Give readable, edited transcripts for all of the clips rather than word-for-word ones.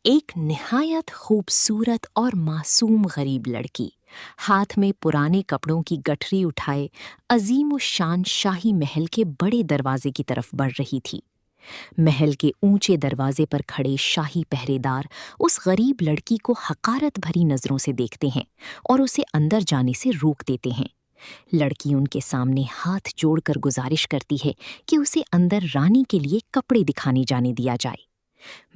एक निहायत खूबसूरत और मासूम गरीब लड़की हाथ में पुराने कपड़ों की गठरी उठाए अजीम उस शान शाही महल के बड़े दरवाजे की तरफ बढ़ रही थी। महल के ऊंचे दरवाजे पर खड़े शाही पहरेदार उस गरीब लड़की को हकारत भरी नजरों से देखते हैं और उसे अंदर जाने से रोक देते हैं। लड़की उनके सामने हाथ जोड़कर गुजारिश करती है कि उसे अंदर रानी के लिए कपड़े दिखाने जाने दिया जाए।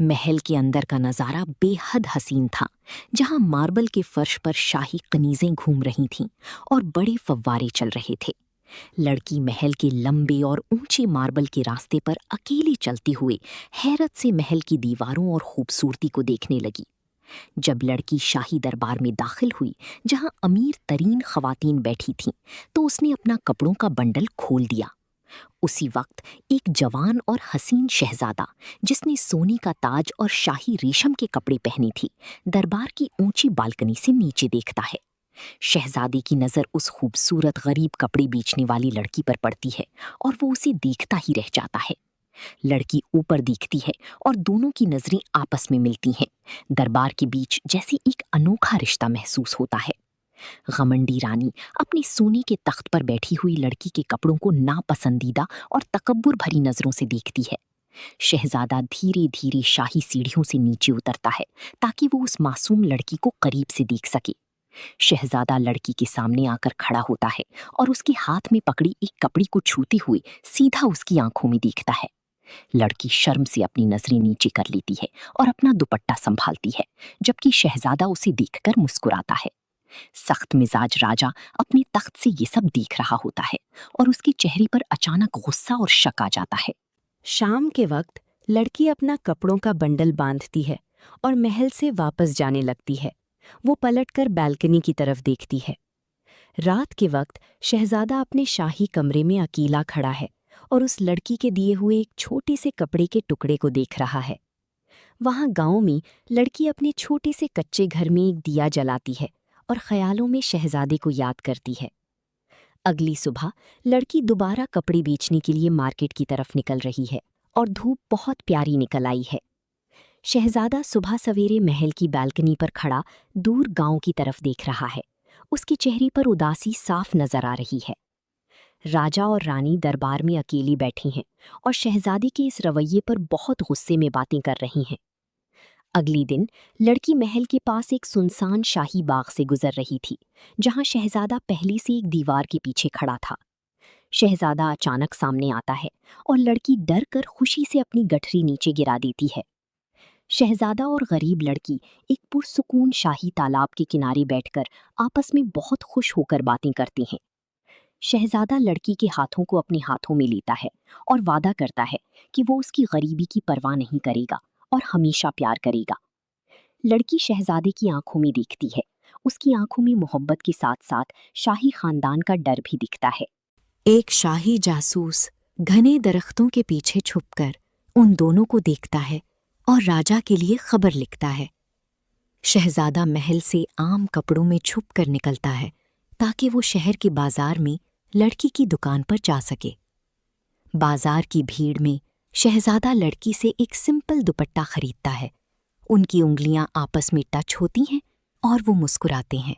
महल के अंदर का नजारा बेहद हसीन था, जहां मार्बल के फर्श पर शाही कनीजें घूम रही थीं और बड़े फव्वारे चल रहे थे। लड़की महल के लंबे और ऊंचे मार्बल के रास्ते पर अकेली चलती हुए हैरत से महल की दीवारों और खूबसूरती को देखने लगी। जब लड़की शाही दरबार में दाखिल हुई, जहां अमीर तरीन खवातीन बैठी थीं, तो उसने अपना कपड़ों का बंडल खोल दिया। उसी वक्त एक जवान और हसीन शहजादा, जिसने सोने का ताज और शाही रेशम के कपड़े पहने थी, दरबार की ऊंची बालकनी से नीचे देखता है। शहजादे की नजर उस खूबसूरत गरीब कपड़े बेचने वाली लड़की पर पड़ती है और वो उसे देखता ही रह जाता है। लड़की ऊपर देखती है और दोनों की नजरें आपस में मिलती हैं। दरबार के बीच जैसे एक अनोखा रिश्ता महसूस होता है। घमंडी रानी अपनी सोने के तख्त पर बैठी हुई लड़की के कपड़ों को नापसंदीदा और तकब्बुर भरी नजरों से देखती है। शहजादा धीरे धीरे शाही सीढ़ियों से नीचे उतरता है ताकि वो उस मासूम लड़की को करीब से देख सके। शहजादा लड़की के सामने आकर खड़ा होता है और उसके हाथ में पकड़ी एक कपड़ी को छूते हुए सीधा उसकी आंखों में देखता है। लड़की शर्म से अपनी नजरें नीचे कर लेती है और अपना दुपट्टा संभालती है, जबकि शहजादा उसे देखकर मुस्कुराता है। सख्त मिजाज राजा अपने तख्त से ये सब देख रहा होता है और उसके चेहरे पर अचानक गुस्सा और शक आ जाता है। शाम के वक्त लड़की अपना कपड़ों का बंडल बांधती है और महल से वापस जाने लगती है। वो पलटकर बालकनी की तरफ देखती है। रात के वक्त शहजादा अपने शाही कमरे में अकेला खड़ा है और उस लड़की के दिए हुए एक छोटे से कपड़े के टुकड़े को देख रहा है। वहां गांव में लड़की अपने छोटे से कच्चे घर में एक दिया जलाती है और ख्यालों में शहजादे को याद करती है। अगली सुबह लड़की दोबारा कपड़े बेचने के लिए मार्केट की तरफ निकल रही है और धूप बहुत प्यारी निकल आई है। शहजादा सुबह सवेरे महल की बालकनी पर खड़ा दूर गांव की तरफ देख रहा है। उसके चेहरे पर उदासी साफ नजर आ रही है। राजा और रानी दरबार में अकेली बैठी हैं और शहजादे के इस रवैये पर बहुत गुस्से में बातें कर रही हैं। अगली दिन लड़की महल के पास एक सुनसान शाही बाग से गुजर रही थी, जहां शहजादा पहले से एक दीवार के पीछे खड़ा था। शहजादा अचानक सामने आता है और लड़की डर कर खुशी से अपनी गठरी नीचे गिरा देती है। शहजादा और गरीब लड़की एक पुरसुकून शाही तालाब के किनारे बैठकर आपस में बहुत खुश होकर बातें करते हैं। शहजादा लड़की के हाथों को अपने हाथों में लेता है और वादा करता है कि वो उसकी गरीबी की परवाह नहीं करेगा और हमेशा प्यार करेगा। लड़की शहजादे की आंखों में देखती है। उसकी आंखों में मोहब्बत के साथ साथ शाही खानदान का डर भी दिखता है। एक शाही जासूस घने दरख्तों के पीछे छुपकर उन दोनों को देखता है और राजा के लिए खबर लिखता है। शहजादा महल से आम कपड़ों में छुपकर निकलता है ताकि वो शहर के बाजार में लड़की की दुकान पर जा सके। बाजार की भीड़ में शहजादा लड़की से एक सिंपल दुपट्टा खरीदता है। उनकी उंगलियां आपस में टच होती हैं और वो मुस्कुराते हैं।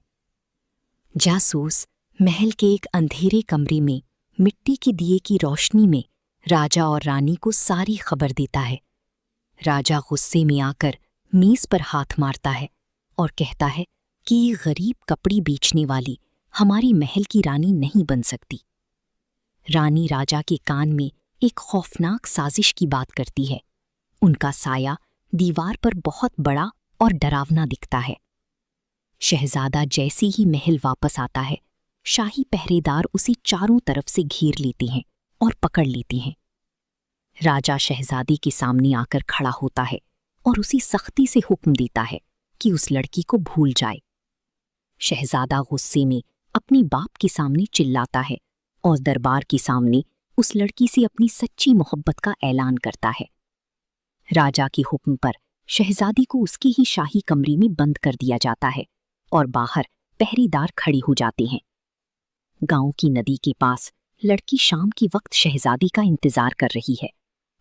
जासूस महल के एक अंधेरे कमरे में मिट्टी के दिए की रोशनी में राजा और रानी को सारी खबर देता है। राजा गुस्से में आकर मेज पर हाथ मारता है और कहता है कि ये गरीब कपड़े बेचने वाली हमारी महल की रानी नहीं बन सकती। रानी राजा के कान में एक खौफनाक साजिश की बात करती है। उनका साया दीवार पर बहुत बड़ा और डरावना दिखता है। शहजादा जैसे ही महल वापस आता है, शाही पहरेदार उसे चारों तरफ से घेर लेते हैं और पकड़ लेते हैं। राजा शहजादी के सामने आकर खड़ा होता है और उसे सख्ती से हुक्म देता है कि उस लड़की को भूल जाए। शहजादा गुस्से में अपने बाप के सामने चिल्लाता है और दरबार के सामने उस लड़की से अपनी सच्ची मोहब्बत का ऐलान करता है। राजा के हुक्म पर शहजादी को उसके ही शाही कमरे में बंद कर दिया जाता है और बाहर पहरेदार खड़े हो जाते हैं। गांव की नदी के पास लड़की शाम के वक्त शहजादी का इंतजार कर रही है।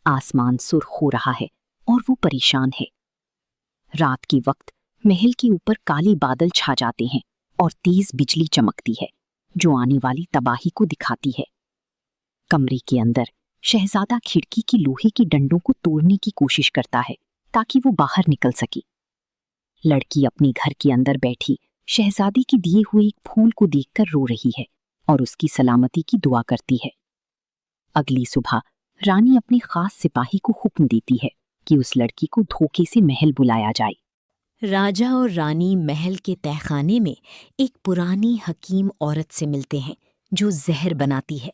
आसमान सुर्ख हो रहा है और वो परेशान है। रात के वक्त महल के ऊपर काले बादल छा जाते हैं और तेज बिजली चमकती है, जो आने वाली तबाही को दिखाती है। कमरे के अंदर शहजादा खिड़की की लोहे की डंडों को तोड़ने की कोशिश करता है ताकि वो बाहर निकल सके। लड़की अपने घर के अंदर बैठी शहजादे के दिए हुए एक फूल को देखकर रो रही है और उसकी सलामती की दुआ करती है। अगली सुबह रानी अपने खास सिपाही को हुक्म देती है कि उस लड़की को धोखे से महल बुलाया जाए। राजा और रानी महल के तहखाने में एक पुरानी हकीम औरत से मिलते हैं जो जहर बनाती है।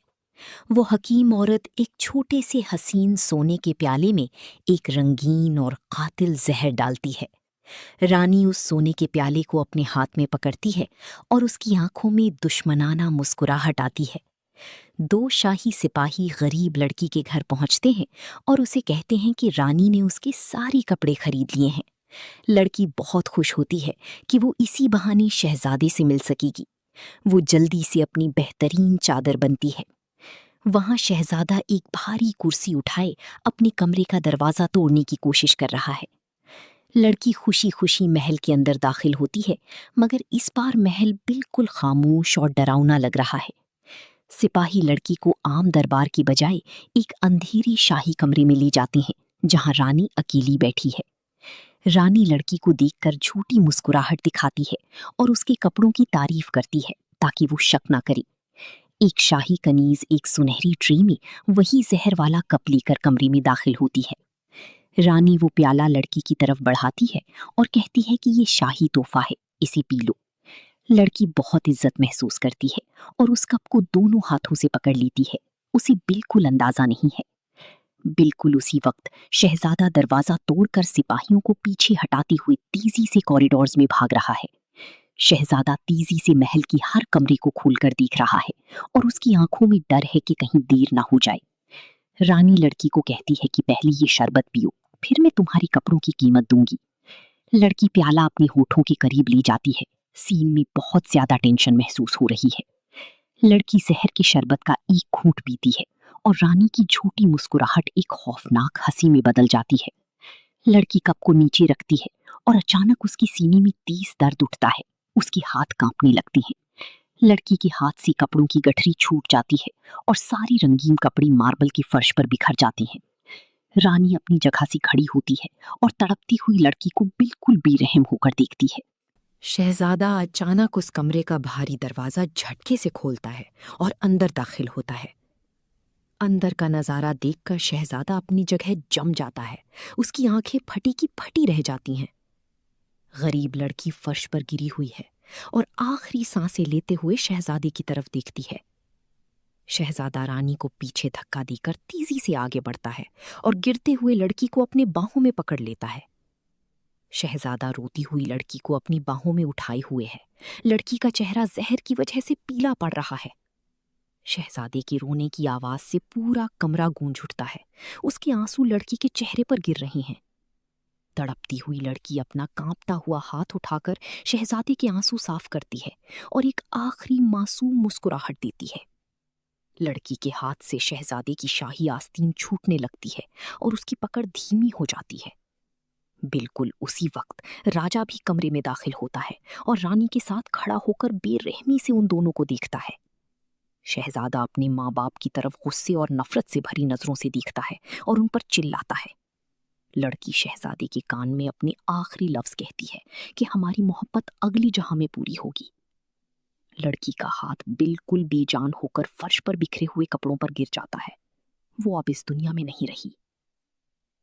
वो हकीम औरत एक छोटे से हसीन सोने के प्याले में एक रंगीन और कातिल जहर डालती है। रानी उस सोने के प्याले को अपने हाथ में पकड़ती है और उसकी आंखों में दुश्मनाना मुस्कुराहट आती है। दो शाही सिपाही गरीब लड़की के घर पहुंचते हैं और उसे कहते हैं कि रानी ने उसके सारे कपड़े खरीद लिए हैं। लड़की बहुत खुश होती है कि वो इसी बहाने शहजादे से मिल सकेगी। वो जल्दी से अपनी बेहतरीन चादर बनती है। वहां शहजादा एक भारी कुर्सी उठाए अपने कमरे का दरवाजा तोड़ने की कोशिश कर रहा है। लड़की खुशी खुशी महल के अंदर दाखिल होती है, मगर इस बार महल बिल्कुल खामोश और डरावना लग रहा है। सिपाही लड़की को आम दरबार की बजाय एक अंधेरी शाही कमरे में ले जाते हैं जहां रानी अकेली बैठी है। रानी लड़की को देखकर झूठी मुस्कुराहट दिखाती है और उसके कपड़ों की तारीफ करती है ताकि वो शक ना करे। एक शाही कनीज एक सुनहरी ट्रे में वही जहर वाला कप लेकर कमरे में दाखिल होती है। रानी वो प्याला लड़की की तरफ बढ़ाती है और कहती है कि ये शाही तोहफा है, इसे पी लो। लड़की बहुत इज्जत महसूस करती है और उस कप को दोनों हाथों से पकड़ लेती है। उसे बिल्कुल अंदाजा नहीं है। बिल्कुल उसी वक्त शहजादा दरवाजा तोड़कर सिपाहियों को पीछे हटाते हुए तेजी से कॉरिडोर्स में भाग रहा है। शहजादा तेजी से महल की हर कमरे को खोलकर देख रहा है और उसकी आंखों में डर है कि कहीं देर ना हो जाए। रानी लड़की को कहती है कि पहले ये शरबत पियो, फिर मैं तुम्हारे कपड़ों की कीमत दूंगी। लड़की प्याला अपने होठों के करीब ले जाती है। सीन में बहुत ज्यादा टेंशन महसूस हो रही है। लड़की जहर के शरबत का एक घूंट पीती है और रानी की झूठी मुस्कुराहट एक खौफनाक हंसी में बदल जाती है। लड़की कप को नीचे रखती है और अचानक उसके सीने में तेज दर्द उठता है। उसके हाथ कांपने लगते हैं। लड़की के हाथ से कपड़ों की गठरी छूट जाती है और सारे रंगीन कपड़े मार्बल के फर्श पर बिखर जाते हैं। रानी अपनी जगह से खड़ी होती है और तड़पती हुई लड़की को बिल्कुल बेरहम होकर देखती है। शहजादा अचानक उस कमरे का भारी दरवाजा झटके से खोलता है और अंदर दाखिल होता है। अंदर का नजारा देखकर शहजादा अपनी जगह जम जाता है। उसकी आंखें फटी की फटी रह जाती हैं। गरीब लड़की फर्श पर गिरी हुई है और आखिरी सांसें लेते हुए शहजादे की तरफ देखती है। शहजादा रानी को पीछे धक्का देकर तेजी से आगे बढ़ता है और गिरते हुए लड़की को अपने बाहों में पकड़ लेता है। शहजादा रोती हुई लड़की को अपनी बाहों में उठाए हुए है। लड़की का चेहरा जहर की वजह से पीला पड़ रहा है। शहजादे के रोने की आवाज से पूरा कमरा गूंज उठता है। उसके आंसू लड़की के चेहरे पर गिर रहे हैं। तड़पती हुई लड़की अपना कांपता हुआ हाथ उठाकर शहजादे के आंसू साफ करती है और एक आखिरी मासूम मुस्कुराहट देती है। लड़की के हाथ से शहजादे की शाही आस्तीन छूटने लगती है और उसकी पकड़ धीमी हो जाती है। बिल्कुल उसी वक्त राजा भी कमरे में दाखिल होता है और रानी के साथ खड़ा होकर बेरहमी से उन दोनों को देखता है। शहजादा अपने माँ बाप की तरफ गुस्से और नफरत से भरी नजरों से देखता है और उन पर चिल्लाता है। लड़की शहजादे के कान में अपने आखिरी लफ्ज कहती है कि हमारी मोहब्बत अगली जहां में पूरी होगी। लड़की का हाथ बिल्कुल बेजान होकर फर्श पर बिखरे हुए कपड़ों पर गिर जाता है। वो अब इस दुनिया में नहीं रही।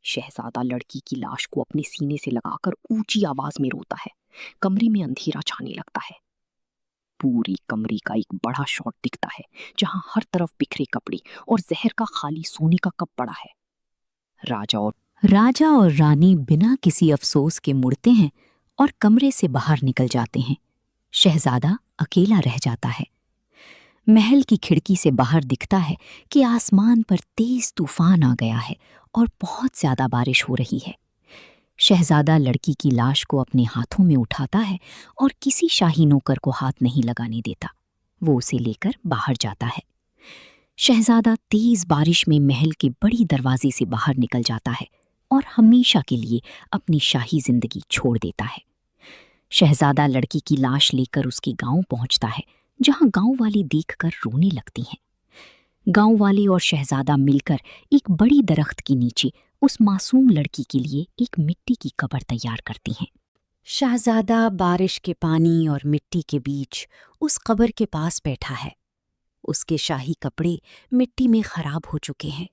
शहजादा लड़की की लाश को अपने सीने से लगाकर ऊंची आवाज में रोता है। कमरे में अंधेरा छाने लगता है। पूरे कमरे का एक बड़ा शॉट दिखता है जहां हर तरफ बिखरे कपड़े और जहर का खाली सोने का कप पड़ा है। राजा और रानी बिना किसी अफसोस के मुड़ते हैं और कमरे से बाहर निकल जाते हैं। शहजादा अकेला रह जाता है। महल की खिड़की से बाहर दिखता है कि आसमान पर तेज तूफान आ गया है और बहुत ज्यादा बारिश हो रही है। शहजादा लड़की की लाश को अपने हाथों में उठाता है और किसी शाही नौकर को हाथ नहीं लगाने देता। वो उसे लेकर बाहर जाता है। शहजादा तेज बारिश में महल के बड़ी दरवाजे से बाहर निकल जाता है और हमेशा के लिए अपनी शाही जिंदगी छोड़ देता है। शहजादा लड़की की लाश लेकर उसके गांव पहुंचता है, जहां गांव वाली देखकर रोने लगती हैं। गांव वाले और शहजादा मिलकर एक बड़ी दरख्त के नीचे उस मासूम लड़की के लिए एक मिट्टी की कब्र तैयार करती हैं। शहजादा बारिश के पानी और मिट्टी के बीच उस कब्र के पास बैठा है। उसके शाही कपड़े मिट्टी में खराब हो चुके हैं।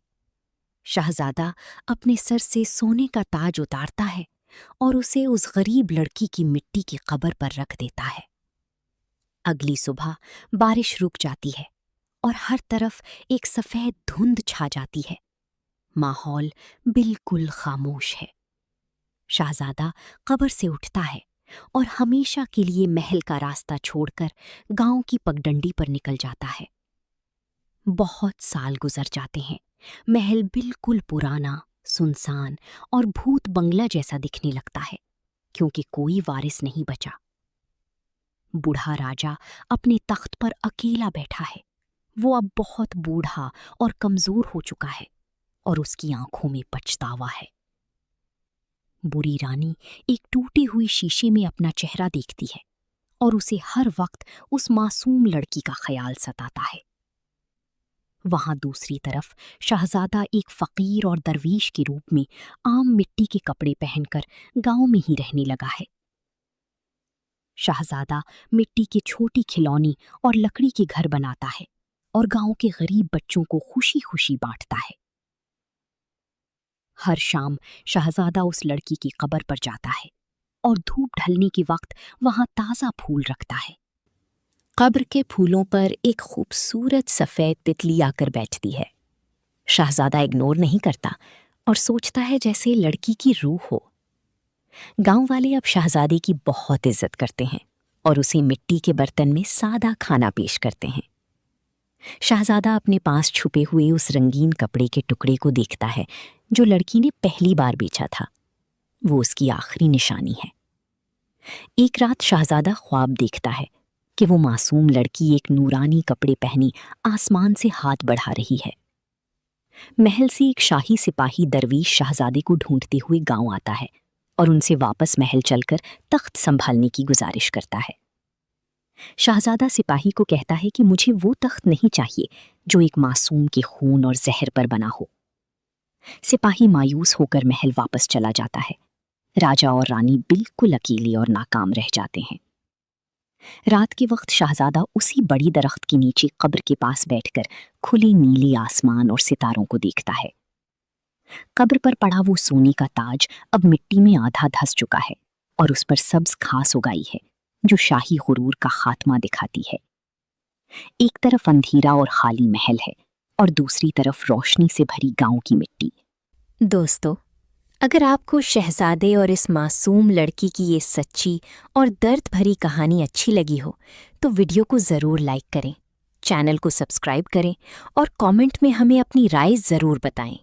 शहजादा अपने सर से सोने का ताज उतारता है और उसे उस गरीब लड़की की मिट्टी की कब्र पर रख देता है। अगली सुबह बारिश रुक जाती है और हर तरफ एक सफेद धुंध छा जाती है। माहौल बिल्कुल खामोश है। शहजादा कब्र से उठता है और हमेशा के लिए महल का रास्ता छोड़कर गांव की पगडंडी पर निकल जाता है। बहुत साल गुजर जाते हैं। महल बिल्कुल पुराना, सुनसान और भूत बंगला जैसा दिखने लगता है, क्योंकि कोई वारिस नहीं बचा। बूढ़ा राजा अपने तख्त पर अकेला बैठा है। वो अब बहुत बूढ़ा और कमजोर हो चुका है और उसकी आंखों में पछतावा है। बुरी रानी एक टूटी हुई शीशे में अपना चेहरा देखती है और उसे हर वक्त उस मासूम लड़की का ख्याल सताता है। वहां दूसरी तरफ शहजादा एक फकीर और दरवीश के रूप में आम मिट्टी के कपड़े पहनकर गांव में ही रहने लगा है। शहजादा मिट्टी के छोटी खिलौने और लकड़ी के घर बनाता है और गांव के गरीब बच्चों को खुशी खुशी बांटता है। हर शाम शहजादा उस लड़की की कब्र पर जाता है और धूप ढलने के वक्त वहां ताज़ा फूल रखता है। कब्र के फूलों पर एक खूबसूरत सफ़ेद तितली आकर बैठती है। शहजादा इग्नोर नहीं करता और सोचता है जैसे लड़की की रूह हो। गांव वाले अब शहजादे की बहुत इज्जत करते हैं और उसे मिट्टी के बर्तन में सादा खाना पेश करते हैं। शहजादा अपने पास छुपे हुए उस रंगीन कपड़े के टुकड़े को देखता है जो लड़की ने पहली बार बेचा था। वो उसकी आखिरी निशानी है। एक रात शहजादा ख्वाब देखता है कि वो मासूम लड़की एक नूरानी कपड़े पहनी आसमान से हाथ बढ़ा रही है। महल से एक शाही सिपाही दरवीश शहजादे को ढूंढते हुए गांव आता है और उनसे वापस महल चलकर तख्त संभालने की गुजारिश करता है। शहजादा सिपाही को कहता है कि मुझे वो तख्त नहीं चाहिए जो एक मासूम के खून और जहर पर बना हो। सिपाही मायूस होकर महल वापस चला जाता है। राजा और रानी बिल्कुल अकेले और नाकाम रह जाते हैं। रात के वक्त शहजादा उसी बड़ी दरख्त के नीचे कब्र के पास बैठकर खुले नीले आसमान और सितारों को देखता है। कब्र पर पड़ा वो सोने का ताज अब मिट्टी में आधा धंस चुका है और उस पर सब्ज घास उगाई है जो शाही गुरूर का खात्मा दिखाती है। एक तरफ अंधेरा और खाली महल है और दूसरी तरफ रोशनी से भरी गांव की मिट्टी। दोस्तों, अगर आपको शहजादे और इस मासूम लड़की की ये सच्ची और दर्द भरी कहानी अच्छी लगी हो तो वीडियो को ज़रूर लाइक करें, चैनल को सब्सक्राइब करें और कमेंट में हमें अपनी राय ज़रूर बताएं।